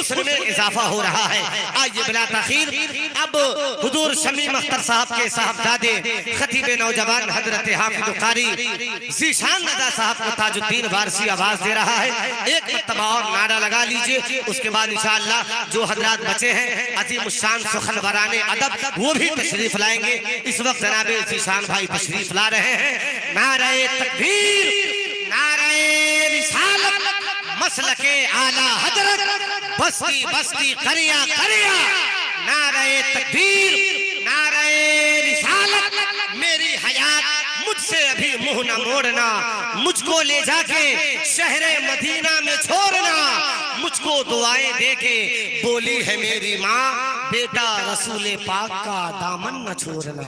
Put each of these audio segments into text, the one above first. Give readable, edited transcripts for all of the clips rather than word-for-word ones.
हुस्न में इजाफा हो रहा है। आइए बिला ताखीर अब हुजूर शमीम अख्तर साहब के साहबजादे खतीब नौजवान हजरत हाफिज कारी ज़ीशान रज़ा साहब को ताजुद्दीन वारसी आवाज दे रहा है। एक मर्तबा और नारा लगा लीजिए, उसके बाद इंशाअल्लाह जो हजरात बचे हैं अजीम शान सुखनवराने अदब वो भी तशरीफ लाएंगे। इस वक्त जनाब ज़ीशान भाई तशरीफ ला रहे हैं। नारे तकबीर, नारे रिसालत, मसलके आला हजरत, बस्ती बस्ती करिया करिया। नारे तकबीर, नारे रिसालत, मेरी हयात मुझसे अभी मुंह न मोड़ना, मुझको ले जाके शहरे मदीना में छोड़ना। मुझको दुआएं देके बोली है मेरी माँ, बेटा रसूले पाक का दामन न छोड़ना।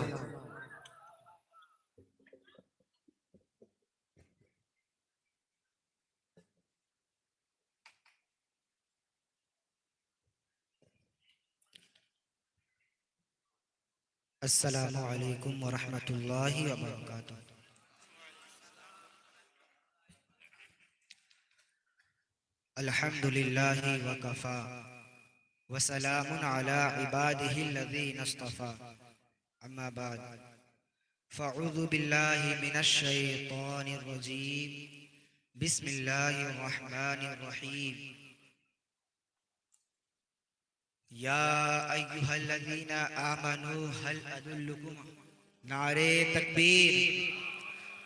अस्सलामु अलैकुम व रहमतुल्लाहि व बरकातुहू। अल्हम्दुलिल्लाहि व कफ़ा व सलामुन अला इबादिहि अल्लज़ीना इस्तफ़ा, अम्मा बाद, फ़अऊज़ु बिल्लाहि मिनश शैतानिर रजीम, बिस्मिल्लाहिर रहमानिर रहीम। या अय्युहल्लज़ीना आमनू हल अदुल्लुकुम। नारे तकबीर,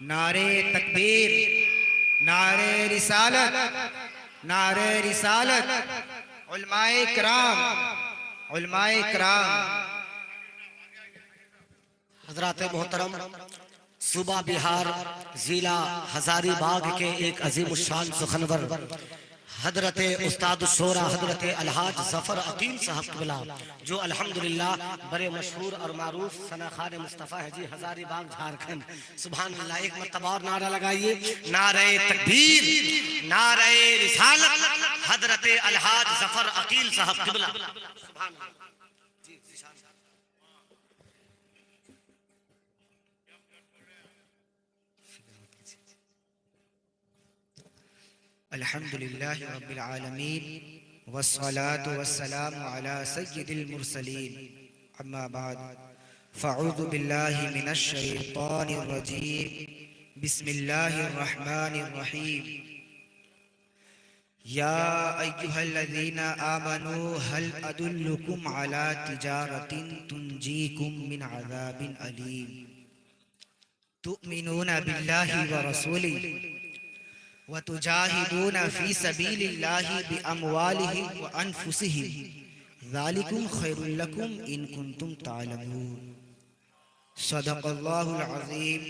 नारे तकबीर, नारे रिसालत, नारे रिसालत। उलमाए किराम, उलमाए किराम, हज़रात मोहतरम, सूबा बिहार जिला हजारीबाग के एक अजीम शान सुखनवर हजरत उस्ताद शोरा हजरत अलहाज जफर अकील साहब क़िबला, जो अल्हम्दुलिल्लाह बड़े मशहूर और मारूफ सनाखान मुस्तफ़ा है जी, हजारीबाग झारखंड। सुभान अल्लाह। एक मर्तबा और नारा लगाइए, नारे तकबीर, नारे रिसालत, हजरत अलहाज जफर अकील साहब क़िबला। सुभान अल्लाह। अल्हम्दुलिल्लाहि रब्बिल आलमीन वस्सलातु वस्सलामु अला सय्यिदिल मुरसलीन, अम्मा बाद, फ़अऊज़ु बिल्लाहि मिनश शैतानिर रजीम, बिस्मिल्लाहिर रहमानिर रहीम। या अय्युहल्लज़ीना आमनू हल अदुल्लुकुम अला तिजारतिन तुंजीकुम मिन अज़ाबिन अलीम, तुअमिनूना बिल्लाहि व रसूलिही व तुजाहिदूना फी सबीलिल्लाहि बिअमवालिहिम व अनफुसिहिम, ज़ालिकुम खैरुल लकुम इन कुंतुम तालमून। सदक़ल्लाहुल अज़ीम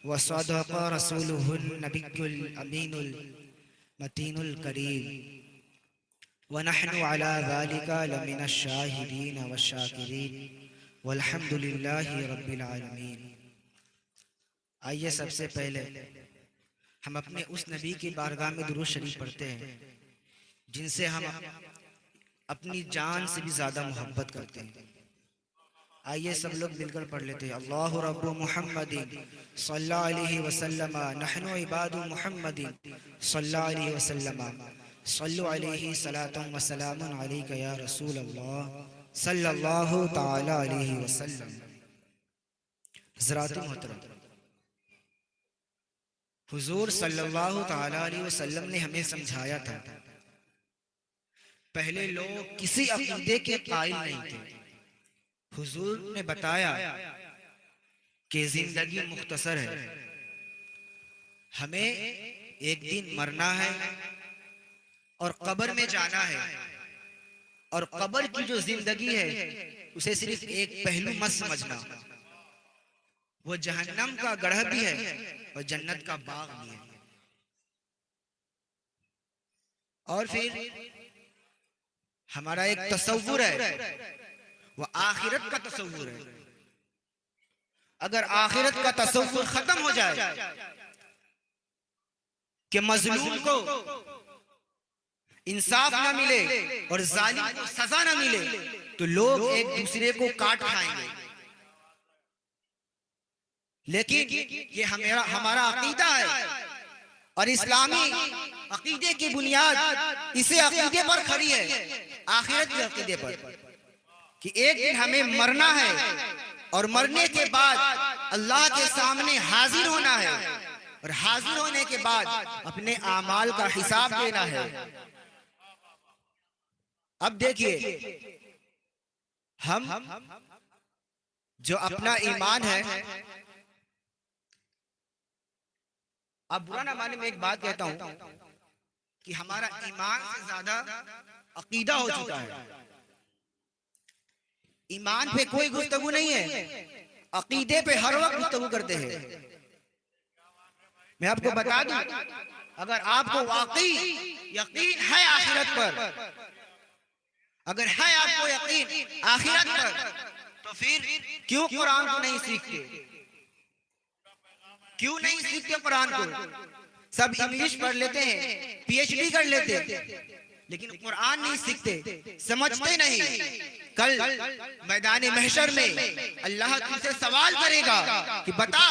व सदक़ रसूलुहुन नबियुल अमीनुल मतीनुल करीम व नहनु अला ज़ालिका लमिनश शाहिदीन व शाकिरीन वल्हम्दुलिल्लाहि रब्बिल आलमीन। आइए सबसे पहले हम अपने उस नबी की बारगाह में दुरूद शरीफ पढ़ते हैं जिनसे हम अपनी जान से भी ज्यादा मोहब्बत करते हैं। आइए सब लोग मिलकर पढ़ लेते हैं। अल्लाहु रब्बु मुहम्मदिन सल्लल्लाहु अलैहि वसल्लम, नहनु इबादु मुहम्मदिन सल्लल्लाहु अलैहि वसल्लम, सल्लु अलैहि सलातुम व सलामुन अलैका या रसूल अल्लाह सल्लल्लाहु तआला अलैहि वसल्लम। हज़रात मोहतरम, हुजूर सल्लल्लाहु तआला अलैहि वसल्लम ने हमें समझाया था, पहले लोग किसी अकीदे के कायल नहीं थे। हुजूर ने बताया कि जिंदगी मुख्तसर है, हमें एक दिन मरना है और कब्र में जाना है, और कब्र की जो जिंदगी है उसे सिर्फ एक पहलू मत समझना, वो जहन्नम का गढ़ भी है और जन्नत का बाग भी है। और फिर हमारा एक तसव्वुर है, वो आखिरत का तसव्वुर है। अगर आखिरत का तसव्वुर खत्म हो जाए कि मजलूम को इंसाफ ना मिले और जालिम को सजा ना मिले, तो लोग एक दूसरे को काट खाएंगे। लेकिन ये हमारा अकीदा है और इस्लामी अकीदे की बुनियाद इसे अकीदे पर खड़ी है, आखिरत के अकीदे पर, कि एक दिन हमें मरना है और मरने के बाद अल्लाह के सामने हाजिर होना है, और हाजिर होने के बाद अपने आमाल का हिसाब देना है। अब देखिए, हम जो अपना ईमान है, अब बुरा ना माने, मैं एक बात कहता हूं कि हमारा ईमान से ज्यादा अकीदा हो चुका है। ईमान पे कोई गुफ्तगू नहीं है, अकीदे पे हर वक्त गुफ्तगू करते हैं। मैं आपको बता दूं, अगर आपको वाकई यकीन है आखिरत पर, अगर है आपको यकीन आखिरत पर, तो फिर क्यों कुरान को नहीं सीखते? क्यों नहीं सीखते कुरान को? सब इंग्लिश पढ़ लेते हैं, पीएचडी कर लेते हैं, लेकिन कुरान नहीं सीखते, समझते नहीं। कल मैदान महशर में अल्लाह तुमसे सवाल करेगा कि बता,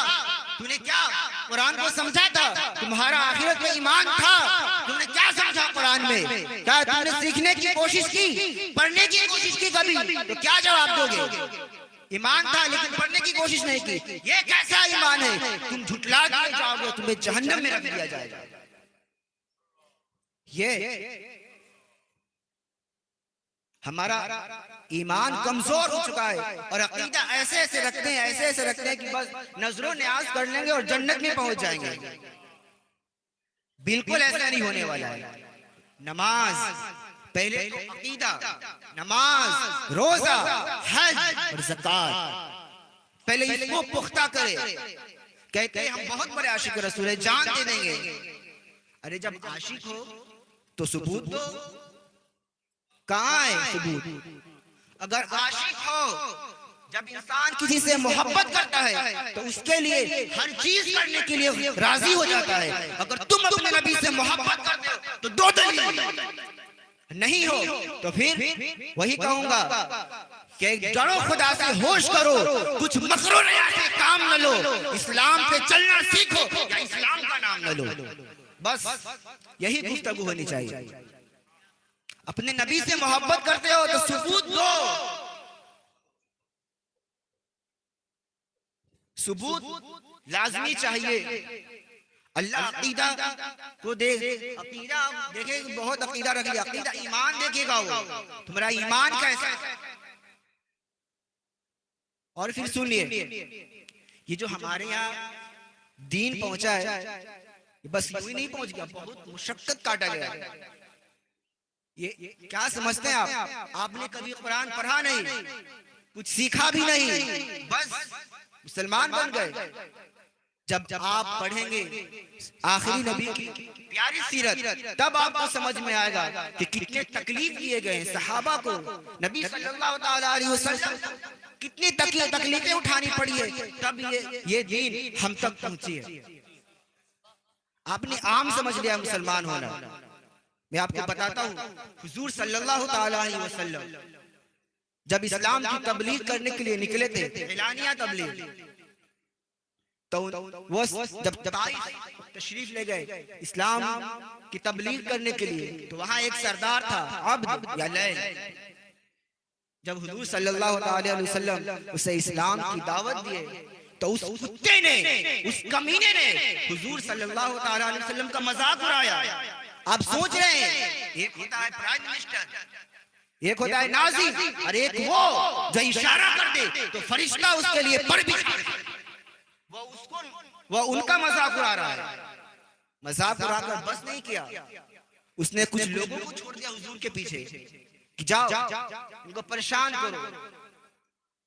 तूने क्या कुरान को समझा था? तुम्हारा आखिरत में ईमान था, तुमने क्या समझा कुरान में? क्या तुमने सीखने की कोशिश की, पढ़ने की कोशिश की कभी? तो क्या जवाब दोगे? ईमान था लेकिन पढ़ने की कोशिश नहीं की। ये कैसा ईमान है? तुम झुठला दिए जाओगे, तुम्हें जहन्नम में रख दिया जाएगा। ये हमारा ईमान कमजोर हो चुका है, और अकीदा ऐसे ऐसे रखते हैं, ऐसे ऐसे रखते हैं कि बस नजरों न्याज कर लेंगे और जन्नत में पहुंच जाएंगे। बिल्कुल ऐसा नहीं होने वाला है। नमाज पहले तो अकीदा, नमाज, रोजा, हज और ज़कात, पहले इसको पुख्ता करे। कहते हैं हम बहुत बड़े आशिक रसूल है, जान दे देंगे। अरे जब आशिक हो तो सबूत दो, कहाँ है सबूत? अगर आशिक हो, जब इंसान किसी से मोहब्बत करता है तो उसके लिए हर चीज करने के लिए राजी हो जाता है। अगर तुम अपने नबी से मोहब्बत करते हो तो दो दलील, नहीं हो तो फिर वही कहूंगा कि डरो खुदा से, होश करो, कुछ मकरो नया से काम न लो, इस्लाम पे चलना सीखो या इस्लाम का नाम न लो। बस यही गुफ्तगू होनी चाहिए। अपने नबी से मोहब्बत करते हो तो सबूत दो, सबूत लाजमी चाहिए। अल्लाह अकीदा को दे, अकीदा देखे, बहुत अकीदा रख लिया, अकीदा ईमान देखेगा वो, तुम्हारा ईमान कैसा है। और फिर सुनिए, ये जो हमारे यहाँ दीन पहुंचा है, बस यूं ही नहीं पहुंच गया, बहुत मुशक्कत काटा गया। ये क्या समझते हैं आप? आपने कभी कुरान पढ़ा नहीं, कुछ सीखा भी नहीं, बस मुसलमान बन गए। जब आप पढ़ेंगे आखिरी नबी की प्यारी सीरत, तब आपको समझ में आएगा कि कितने तकलीफ दिए गए सहाबा को। नबी सल्लल्लाहु अलैहि वसल्लम कितनी तकलीफें उठानी पड़ी है, तब ये दीन हम तक पहुंची है। आपने आम समझ लिया मुसलमान होना। मैं आपको बताता हूँ, हुजूर सल्लल्लाहु अलैहि वसल्लम जब इस्लाम की तबलीग करने के लिए निकले थे, एलानिया तबलीग, तो वो जब तशरीफ ले गए इस्लाम की तबलीग करने के लिए, तो वहां एक सरदार था, अब्द या लैल। जब हुजूर सल्लल्लाहु अलैहि वसल्लम उसे इस्लाम की दावत दिए, तो उस कुत्ते ने, उस कमीने ने हुजूर सल्लल्लाहु अलैहि वसल्लम का मजाक उड़ाया। आप सोच रहे हैं, एक होता है प्राइम मिनिस्टर, एक होता है नाज़ी, और एक वो जो इशारा कर दे तो फरिश्ता उसके लिए पर भी, वो उनका मजाक उड़ा रहा है। मजाक उड़ाकर बस नहीं किया, उसने कुछ लोगों को छोड़ दिया हुजूर के पीछे कि जाओ उनको परेशान करो।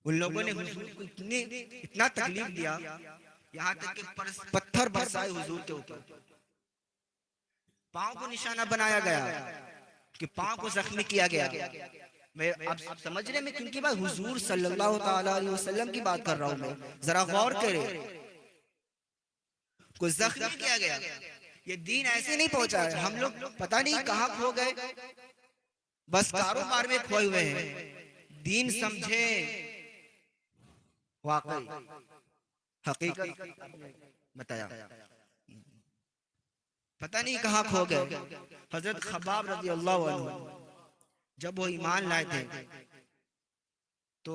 उन लोगों ने हुजूर को इतना तकलीफ दिया, यहाँ तक कि पत्थर बरसाए हुजूर के ऊपर, पांव को निशाना बनाया गया, कि पांव को जख्मी किया गया। मैं अब समझने में, क्योंकि भाई हुजूर सल्लल्लाहु अलैहि वसल्लम की बात कर रहा हूं मैं, जरा गौर करें, को जख्मी किया गया। ये दीन ऐसे नहीं पहुंचा है, हम लोग पता नहीं कहां खो गए, बस कारोबार में खोए हुए हैं। दीन समझे, वाकई हकीकत बताया। पता नहीं कहाँ खो गए। हजरत खब्बाब रज़ी अल्लाह अन्हु जब वो ईमान लाए थे तो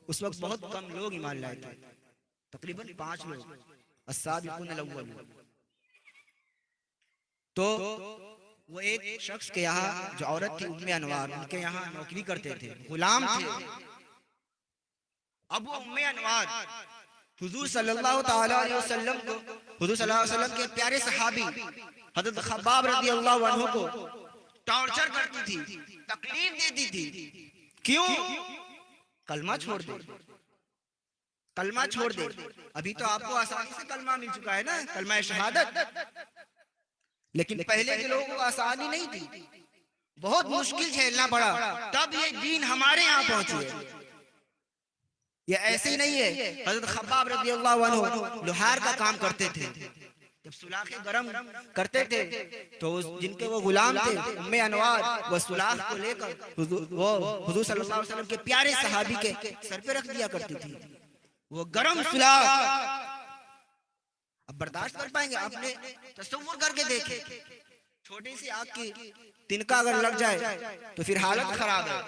उस वक्त बहुत कम लोग ईमान लाए थे, तकरीबन 5 लोग, अस्साबिकून अल-अव्वलून। तो वो एक शख्स के यहाँ जो औरत थी उम्मे अनवार, उनके यहाँ नौकरी करते थे, गुलाम थे। अब वो उम्मे अनवार हुजूर सल्लल्लाहु ताला अलैहि वसल्लम को, हुजूर सल्लल्लाहु अलैहि वसल्लम के प्यारे सहाबी हजरत खब्बाब रज़ी अल्लाह अन्हु को टॉर्चर करती थी, तकलीफ देती थी। क्यों? कलमा छोड़ दे, कलमा छोड़ दे। अभी तो आपको आसानी से कलमा मिल चुका है ना, कलमा शहादत। लेकिन पहले के लोगों को आसानी नहीं थी, बहुत मुश्किल झेलना पड़ा, तब ये दीन हमारे यहाँ पहुंची है। ये ऐसे ही नहीं है। हजरत खब्बाब रज़ी अल्लाह अन्हु लोहार का काम करते थे। जब सुलाखे गरम करते थे तो जिनके वो गुलाम थे उम्मे अनवार, वो सुलाख को लेकर वो हुजूर सल्लल्लाहु अलैहि वसल्लम के प्यारे सहाबी के सर पे रख दिया करती थी। वो गरम सुलाख अब बर्दाश्त कर पाएंगे? आपने तसव्वुर करके देखे, छोटी सी आग की तिनका अगर लग जाए तो फिर हालत खराब है।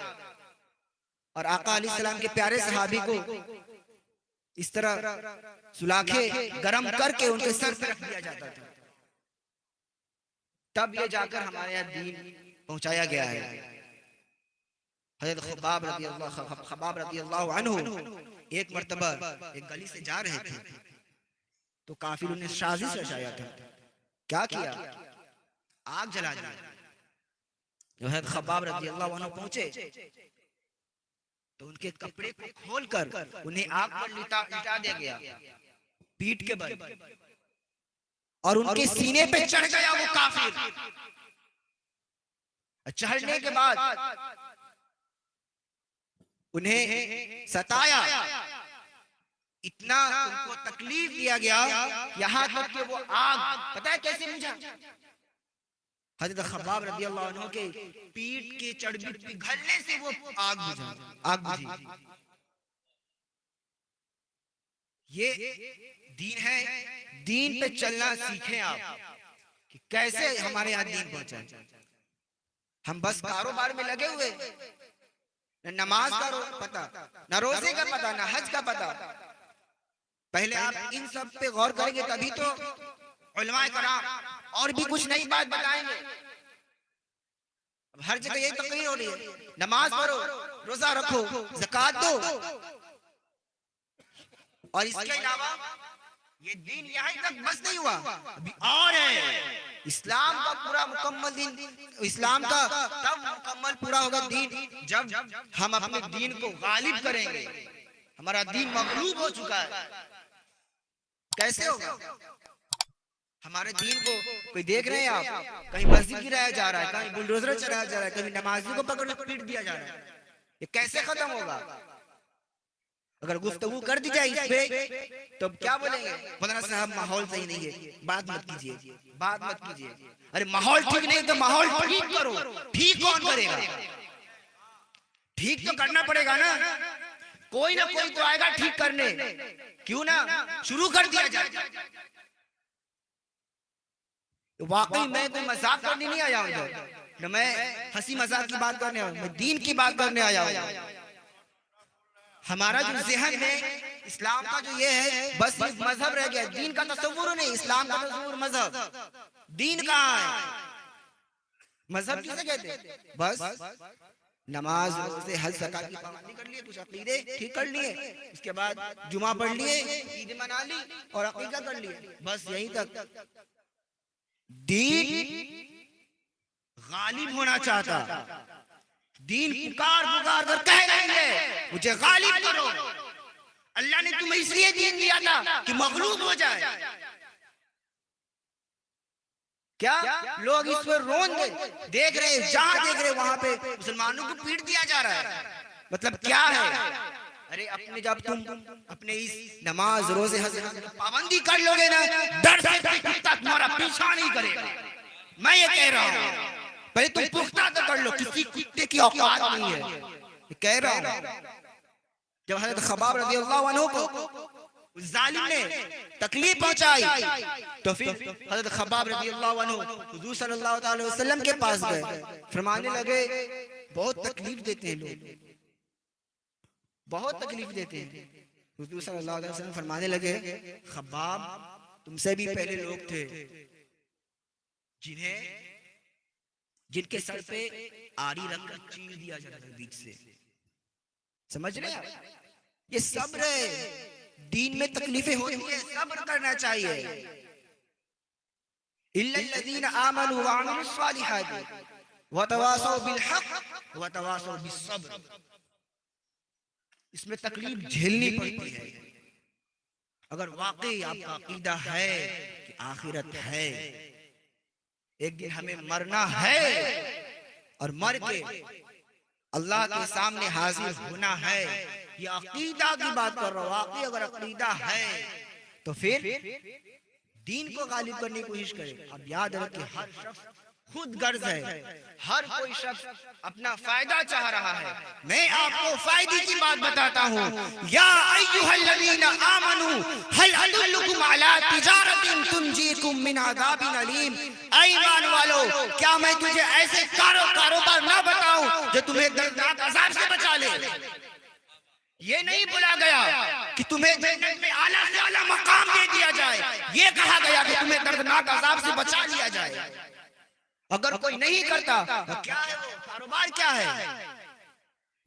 और आका अलैहिस्सलाम के प्यारे सहाबी को इस तरह सुलाखे गरम करके उनके सर पे रख दिया जाता था। तब ये जाकर हमारे यहाँ दीन पहुंचाया गया है। हज़रत खब्बाब रज़ी अल्लाह अन्हु एक मर्तबा एक गली से जा रहे थे तो काफिरों ने साजिश रचाया था। क्या किया? आग जला दी। जब हज़रत खब्बाब रज़ी अल्लाह अन्हु पहुंचे तो उनके कपड़े को खोलकर उन्हें आग पर लिटा दिया गया पीठ के बल, और उनके सीने पे चढ़ गया वो काफिर। चढ़ने के बाद उन्हें सताया, इतना उनको तकलीफ दिया गया, यहाँ तक कि वो आग पता है कैसे बुझा? हज़रत खब्बाब रज़ी अल्लाह अन्हु के पीठ के चर्बी पिघलने से वो आग बुझा, आग बुझी। ये दीन है। दीन पे चलना सीखें आप कि कैसे हमारे यहाँ दीन पहुंचा। हम बस कारोबार में लगे हुए, न नमाज का पता, न रोजे का पता, न हज का पता। पहले आप इन सब पे गौर करेंगे तभी तो उलमाए कराम और भी कुछ नई बात बताएंगे। अब हर जगह यही तकरीर हो रही है, नमाज पढ़ो, रोजा रखो, ज़कात दो, और इसके अलावा ये दीन यहाँ तक बस नहीं हुआ, अभी और है। इस्लाम का पूरा मुकम्मल दीन, इस्लाम का तब मुकम्मल पूरा होगा दीन जब हम अपने दीन को गालिब करेंगे। हमारा दीन मगलूब हो चुका है। कैसे होगा? हमारे दीन को कोई देख रहे हैं आप, कहीं मस्जिद गिराया जा रहा है, कहीं बुलडोजर चलाया जा रहा है, कहीं नमाजियों को पकड़ पीट दिया जा रहा है। ये कैसे खत्म होगा? अगर गुफ्तगू कर दी जाए इस पे तो क्या बोलेंगे? मौलाना साहब माहौल सही नहीं है, बात मत कीजिए, बात मत कीजिए। अरे माहौल ठीक नहीं तो माहौल ठीक करो। ठीक कौन करेगा? ठीक तो करना पड़ेगा ना, कोई ना कोई तो आएगा ठीक करने। क्यों ना शुरू कर दिया जाए। वाकई मैं कोई मजाक करने नहीं आया हूं, न मैं हंसी मजाक की बात करने आया हूं, मैं दीन की बात करने आया हूं। हमारा जो ज़हन है इस्लाम का जो ये है, बस ये मजहब रह गया, दीन का तसव्वुर नहीं। इस्लाम का तसव्वुर मजहब, दीन कहाँ है? मजहब किसे कहते हैं? बस नमाज, रोजे, हज, ज़कात की पाबंदी कर लिए, कुछ अकीदे ठीक कर लिए, उसके बाद जुमा पढ़ लिए, ईद मना ली और अकीदा कर लिए, बस यहीं तक। दीन गालिब होना चाहता, दीन पुकार पुकार कर कह रही है मुझे गालिब करो। अल्लाह ने तुम्हें इसलिए दीन दिया था कि मगलूब हो जाए। क्या लोग इस पर रोन देख रहे हैं, जहां देख रहे हैं वहां पे मुसलमानों को पीट दिया जा रहा है। मतलब क्या है? अरे अपने जब तुम अपने इस नमाज, रोजे, हज पाबंदी कर लोगे ना, डर से कुत्ता तुम्हारा पीछा नहीं करेगा। मैं ये कह रहा हूँ, पहले तुम पुख्ता तो कर लो, किसी कुत्ते की औकात नहीं है, कह रहा हूँ। जब हज़रत खब्बाब रज़ी अल्लाह अन्हु को उस जालिम ने तकलीफ पहुंचाई, तो फिर हजरत खब्बाब रज़ियल्लाहु अन्हु हुजूर सल्लल्लाहु अलैहि वसल्लम के पास गए, फरमाने लगे बहुत तकलीफ देते हैं लोग, बहुत तकलीफ देते हैं। हुजूर सल्लल्लाहु अलैहि वसल्लम फरमाने लगे खब्बाब तुमसे भी पहले लोग थे जिनके सर पे आरी रख कर चीर दिया जाता था बीच से, समझ रहे हैं? ये सब्र है, दीन में तकलीफें होती है, सब्र करना चाहिए। इल्लल्लज़ीना आमनू व अमिलुस सालिहाति व तवासौ बिल हक़ व तवासौ बिस सब्र। इसमें तकलीफ झेलनी पड़ती है। अगर वाकई आपका अकीदा है कि आखिरत है, एक दिन हमें मरना है और मर के अल्लाह के सामने हाजिर होना है, ये अकीदा की बात कर रहा हूं। वाकई अगर अकीदा है तो फिर दीन को गालिब करने की कोशिश करें। अब याद रखें हर शख्स खुद गर्ज है, हर कोई शख्स अपना फायदा चाह रहा है। मैं आपको फायदे की बात बताता हूँ। या अय्युहल्लज़ीना आमनू हल अदुल्लुकुम अला तिजारतिन तुंजीकुम मिन अज़ाबिन अलीम। ऐ ईमान वालों, क्या मैं तुझे ऐसे कारोबार ना बताऊं जो तुम्हें दर्दनाक अज़ाब से बचा ले? ये नहीं बोला गया कि तुम्हें जन्नत में आला से आला मकाम दे दिया जाए, ये कहा गया कि तुम्हें दर्दनाक अज़ाब से बचा लिया जाए। अगर कोई नहीं करता तो क्या है वो कारोबार, क्या है?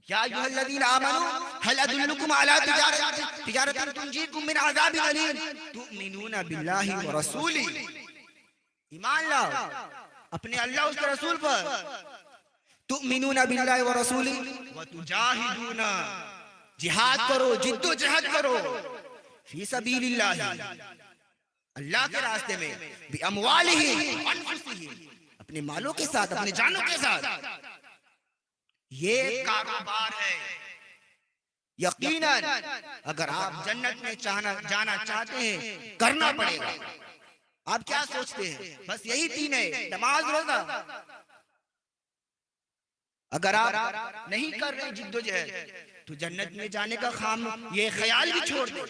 या अय्युहल्लज़ीना आमनू हल अदुल्लुकुम अला तिजारतिन तुंजीकुम मिन अज़ाबिन अलीम तु'मिनूना बिल्लाहि व रसूली। ईमान लाओ अपने अल्लाह उसके रसूल पर। तु'मिनूना बिल्लाहि व रसूली व तुजाहिदूना, जिहाद करो, जिद्दोजहद करो, फी सबीलिल्लाह, अल्लाह के रास्ते में, बि अमवालिहिम व अनफुसिहिम, अपने मालों के साथ, अपने जानों के साथ। ये कारोबार है। यकीनन अगर आप जन्नत में जाना चाहते हैं, करना पड़ेगा। आप क्या सोचते हैं? बस यही तीन है, नमाज रोजा। अगर आप नहीं कर रहे जिद्दोजहद तो जन्नत में जाने का ये ख्याल भी छोड़ दे।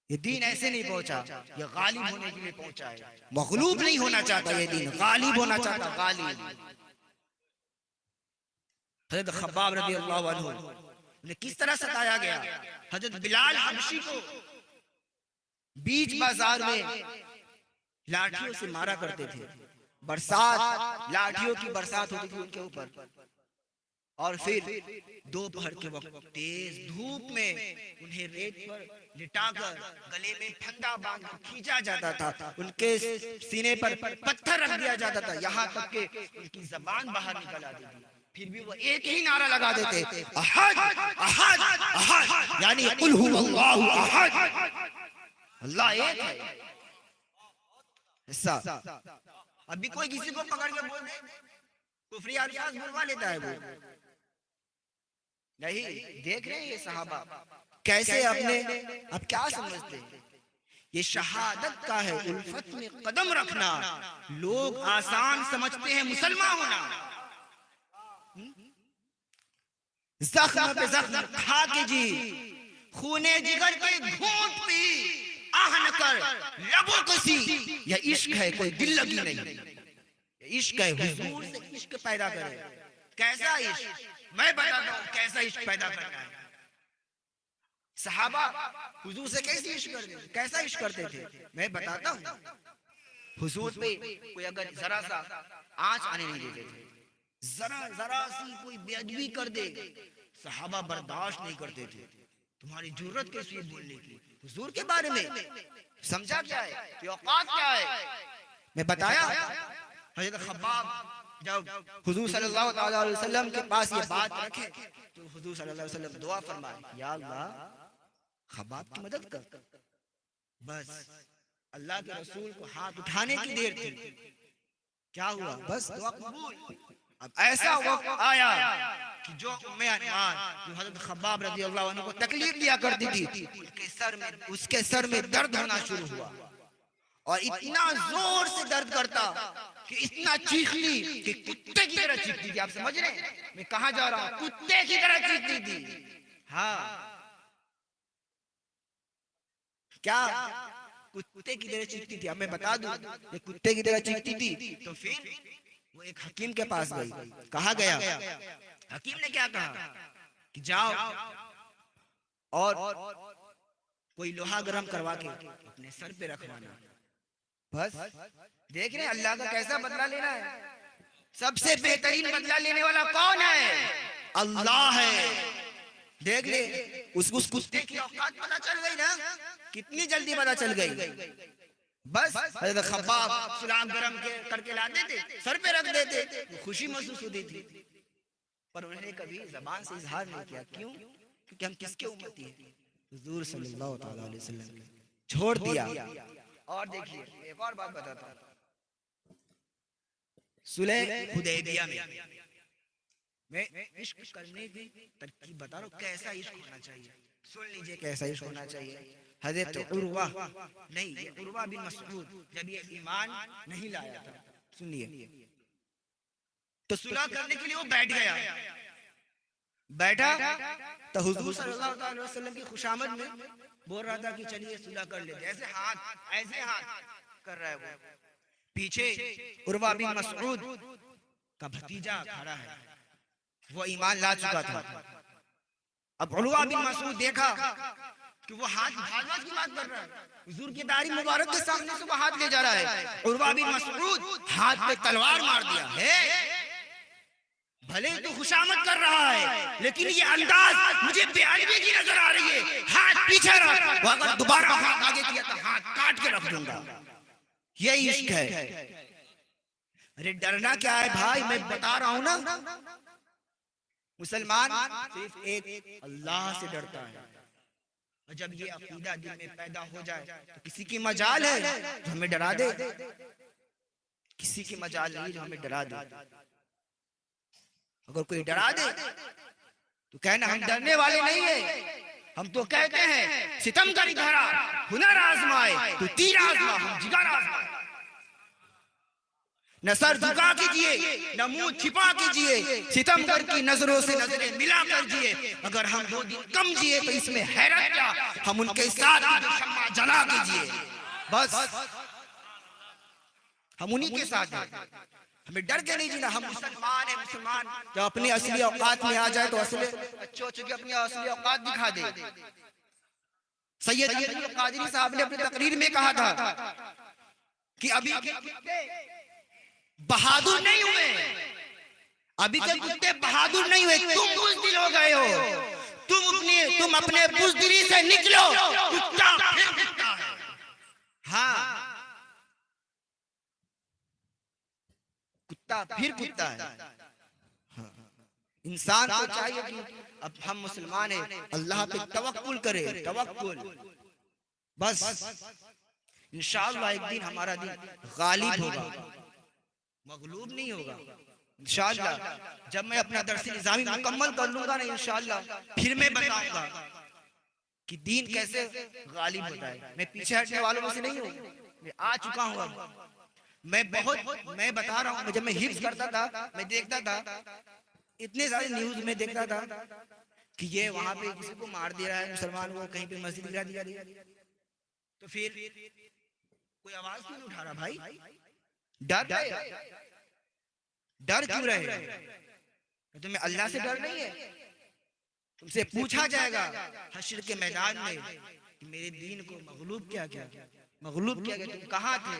ये दीन ऐसे नहीं पहुंचा, ये गालिब होने के लिए पहुंचा है। मगलूब नहीं होना चाहता ये दीन, गालिब होना चाहता, गालिब। हजरत खब्बाब रज़ियल्लाहु अन्हु ने किस तरह सताया गया। हजरत बिलाल हबशी को बीच बाजार में लाठियों से मारा करते थे। बरसात, लाठियों की बरसात होती थी उनके ऊपर। और फिर दोपहर के वक्त तेज धूप में उन्हें रेत पर लिटाकर गले में फंदा बांधकर खींचा जाता था, उनके सीने पर पत्थर रख दिया जाता था, यहाँ तक कि उनकी जबान बाहर निकल आती थी। फिर भी वो एक ही नारा लगा देते, अहद अहद अहद, यानी कुल हुवल्लाहु अहद, अल्लाह एक है। ऐसा अभी कोई किसी को पकड़ के बोल दे, कुफरी अल्फाज बोलवा लेता है वो। नहीं, देख रहे हैं ये सहाबा कैसे अपने, अब क्या समझते हैं? ये शहादत का है, उल्फत में कदम रखना। लोग आसान समझते हैं मुसलमान होना। जख्म पे जख्म खा के जी, खूने जिगर के घूंट पी, आह न कर लबों कसी। यह इश्क है, कोई दिल लगी नहीं। इश्क है, हुजूर से इश्क पैदा करे। कैसा इश्क? मैं बताता हूँ कैसा इश्क पैदा करना है। सहाबा हुजूर से कैसे इश्क करते थे, कैसा इश्क करते थे, मैं बताता हूँ। हुजूर पे कोई अगर जरा सा आंच आने नहीं देते थे, जरा सी कोई बेअदबी कर दे, सहाबा बर्दाश्त नहीं करते थे। तुम्हारी जरूरत कैसी है बोलने की हुजूर के बारे में? समझा क्या है कि औकात क्या है? मैं बताया। हजरत खब्बाब जब हुजूर सल्लल्लाहु अलैहि वसल्लम के पास ये बात रखे तो हुजूर सल्लल्लाहु अलैहि वसल्लम दुआ फरमाए, या अल्लाह खब्बाब की मदद कर। बस अल्लाह के रसूल को हाथ उठाने की देर थी, क्या हुआ? बस दुआ कबूल। अब ऐसा वक्त आया कि जो उम्मे अनवार जो हजरत खब्बाब रज़ियल्लाहु अन्हु को तकलीफ दिया करती थी, उसके सर में दर्द होना शुरू हुआ। और इतना जोर से दर्द करता कि इतना चीखती कि कुत्ते की तरह चीखती थी। आप समझ रहे हैं मैं कहां जा रहा हूं? कुत्ते की तरह चीखती थी। हाँ, क्या कुत्ते की तरह चीखती थी। अब मैं बता दूं, ये कुत्ते की तरह चीखती थी तो फिर वो एक हकीम के पास गई। कहा गया, हकीम ने क्या कहा कि जाओ और कोई लोहा गरम करवा के अपने सर पे रखवाना। बस देख रहे हैं अल्लाह का कैसा बदला लेना है। सबसे बेहतरीन बदला लेने वाला कौन है? अल्लाह है। देख ले, उस कुत्ते की औकात पता चल गई ना, कितनी जल्दी पता चल गई। बस हज़रत खब्बाब सुलाम गरम के करके लाते थे, सर पे रख देते, तो खुशी महसूस होती थी। पर उन्होंने कभी जबान से इजहार नहीं किया। क्यों? क्योंकि हम किसके उम्मती हैं? हुजूर सल्लल्लाहु अलैहि वसल्लम ने छोड़ दिया। और देखिए एक और बात बताता हूँ। सुलह हुदैबिया में मैं इश्क करने की तरकीब बता रहा हूँ, कैसा इश्क होना चाहिए। सुन लीजिए कैसा इश्क होना चाहिए। हज़रत उर्वा नहीं, ये उर्वा बिन मसऊद जब ये ईमान नहीं लाया था, सुनिए, तो सुलह करने के लिए वो बैठा तो हुजूर सल्लल्लाहु अलैहि वसल्लम की खुशामद में बोल रहा था कि चलिए सुलह कर लेते। ऐसे हाथ कर रहा है वो। पीछे उर्वा बिन मसऊद का भतीजा खड़ा है, वो ईमान ला चुका था। अब उर्वा बिन मसऊद देखा कि वो हाथ भागवत की बात कर रहा है, हुजूर की दाढ़ी मुबारक के सामने से वो हाथ ले जा रहा है। उर्वा बिन मसऊद हाथ पे तलवार मार दिया है। भले तो खुशामद कर रहा है, लेकिन ये अंदाज मुझे बेअदबी की नजर आ रही है। हाथ पीछे रख, वो अगर दोबारा हाथ आगे किया तो हाथ काट के रख दूंगा। ये इश्क है। अरे डरना क्या है भाई, मैं बता रहा हूं ना, मुसलमान सिर्फ एक अल्लाह से डरता है। और जब ये अकीदा दिल में पैदा हो जाए तो किसी की मजाल है जो हमें डरा दे, किसी की मजाल नहीं जो हमें डरा दे। अगर कोई डरा दे तो कहना हम डरने वाले नहीं है। हम तो कहते हैं सितम करी धरा हुनर आजमाए तो तीर आजमा, हम जिगर आजमाए। न सर झुका कीजिए, न मुंह छिपा कीजिए, सितमगर की नजरों से नजरें मिला कर जिए। अगर हम 2 दिन कम जिए तो इसमें हैरत क्या, हम उनके साथ शम्मा जला कीजिए। बस हम उन्हीं के साथ हैं, हमें डर के नहीं जीना। हम मुसलमान हैं। मुसलमान जब अपनी असली औकात में आ जाए तो असली अच्छे के अपनी असली औकात दिखा दे। सैयद अब्दुल कादरी साहब ने अपनी तकरीर में कहा था कि अभी के कुत्ते बहादुर नहीं हुए, अभी के कुत्ते बहादुर नहीं हुए, तुम बुज़दिल हो गए हो। तुम अपने बुज़दिली से निकलो, कुत्ता फिर कुत्ता है। हाँ, कुत्ता फिर कुत्ता है। हाँ। इंसान को चाहिए कि अब हम मुसलमान हैं, अल्लाह पे तवक्कुल करें, तवक्कुल। बस इंशाअल्लाह एक दिन हमारा दिन गालिब होगा, मगलूब नहीं होगा। इंशाअल्लाह जब मैं अपना दर्स निज़ामी मुकम्मल कर लूंगा ना, इंशाअल्लाह फिर मैं बताऊंगा कि दीन कैसे गालिब होता है। मैं पीछे हटने वालों में से नहीं हूँ, मैं आ चुका हूँ। मैं बता रहा हूँ, जब मैं हिफ्ज़ करता था मैं देखता था, इतने सारे न्यूज में देखता था कि ये वहां पे किसी को मार दे रहा है, मुसलमान को कहीं पे मस्जिद गिरा दिया। तो फिर कोई आवाज क्यों नहीं उठा रहा भाई? डर क्यों रहे? तुम्हें अल्लाह से डर नहीं है? तुमसे पूछा जाएगा हश्र के मैदान में कि मेरे दीन को मगलूब क्या किया, तुम कहाँ थे?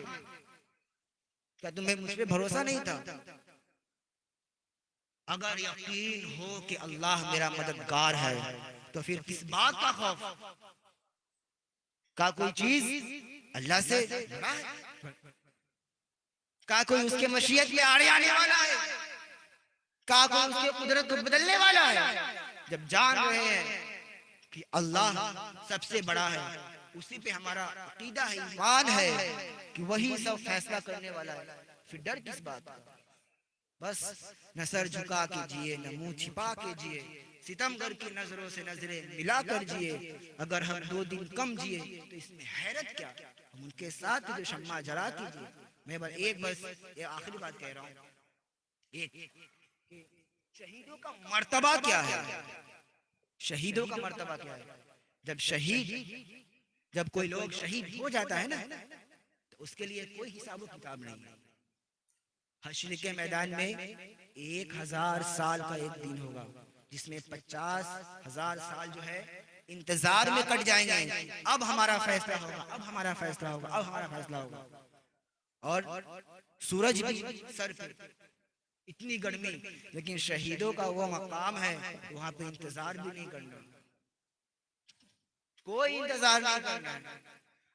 क्या तुम्हें मुझ पे भरोसा नहीं था? अगर यकीन हो कि अल्लाह मेरा मददगार है तो फिर किस बात का खौफ? का कोई चीज अल्लाह से बड़ा है? का कोई उसके मशीयत में आड़े आने वाला है? का कोई उसके कुदरत को बदलने वाला है? जब जान रहे हैं कि अल्लाह सबसे बड़ा है, उसी पे हमारा अकीदा है, ईमान है कि वही सब फैसला करने वाला है, फिर डर किस बात का? बस न सर झुका के जिए, न मुंह छिपा के जिए, सितमगर की नजरों से नजरें मिला कर जिए। अगर हम 2 दिन कम जिए तो इसमें हैरत क्या, हम उनके साथ जो शम्मा जला कीजिए। मैं बस ये आखिरी बात कह रहा हूँ, एक शहीदों का मर्तबा क्या है? शहीदों का मर्तबा क्या है? जब शहीद जब कोई लोग शहीद हो जाता है ना, तो उसके लिए कोई हिसाब किताब नहीं है। हश्र के मैदान में 1000 साल का एक दिन होगा, जिसमें 50,000 साल जो है इंतजार में कट जाएंगे। अब हमारा फैसला होगा, अब हमारा फैसला होगा, अब हमारा फैसला होगा। और सूरज भी सर पे, इतनी गर्मी, लेकिन शहीदों का वो मकाम है, वहां पे इंतजार भी नहीं करना, कोई इंतजार नहीं करना।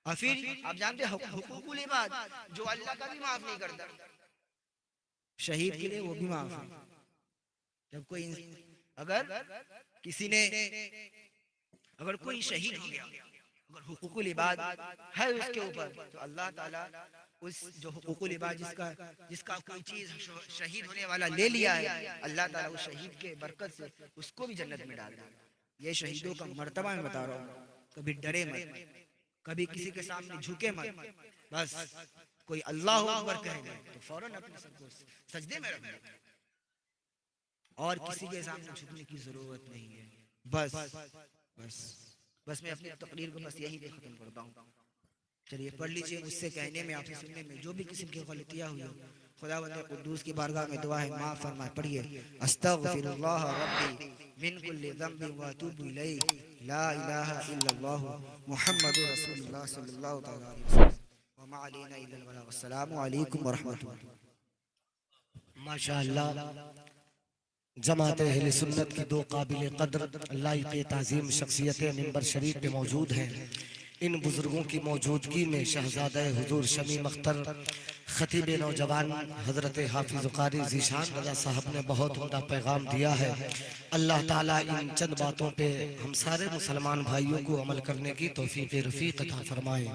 और फिर आप जानते हैं हुकूकुल इबाद, जो अल्लाह का भी माफ नहीं करता, शहीद के लिए वो भी माफ है। जब कोई अगर किसी ने अगर कोई शहीद हो गया, अगर हुकूकुल इबाद है उसके ऊपर, तो अल्लाह ताला उस जो हुकूकुल इबाद जिसका कोई चीज शहीद होने वाला ले लिया है, अल्लाह ताला उस शहीद के बरकत से उसको भी जन्नत में डाल देगा। ये शहीदों का मर्तबा मैं बता रहा हूँ। कभी डरे मत, कभी किसी के सामने झुके मत, बस कोई अल्लाह अकबर कहेगा तो फौरन अपने सर को सजदे में रख दे, और किसी के सामने झुकने की जरूरत नहीं है। बस बस बस मैं अपनी तकरीर को बस यहीं पे खत्म करता हूँ। चलिए पढ़ लीजिए, मुझसे कहने में आपसे सुनने में जो भी किस्म की गलतियाँ हुई हो, खुदावंद कुद्दूस की बारगाह में दुआ है, माफ फरमाए। पढ़िए, अस्तगफिरुल्लाह रब्बी मिन कुल्लि ज़ंबि व अतूबु इलैहि, ला इलाहा इल्लल्लाह मुहम्मदुर रसूलुल्लाह सल्लल्लाहु तआला अलैहि वसल्लम, व मा अलैना इल्लल बलाग। अस्सलामु अलैकुम व रहमतुल्लाह। माशाअल्लाह, जमात अहले सुन्नत की दो काबिल कद्र लायक ताज़ीम शख्सियतें मिंबर शरीफ पे मौजूद हैं। इन बुजुर्गों की मौजूदगी में शहजादा हुजूर शमीम अख्तर खतीब नौजवान हजरत हाफिज कारी ज़ीशान रज़ा साहब ने बहुत उम्दा पैगाम दिया है। अल्लाह ताला इन चंद बातों पे हम सारे मुसलमान भाइयों को अमल करने की तौफीक रफ़ीक अता फरमाए।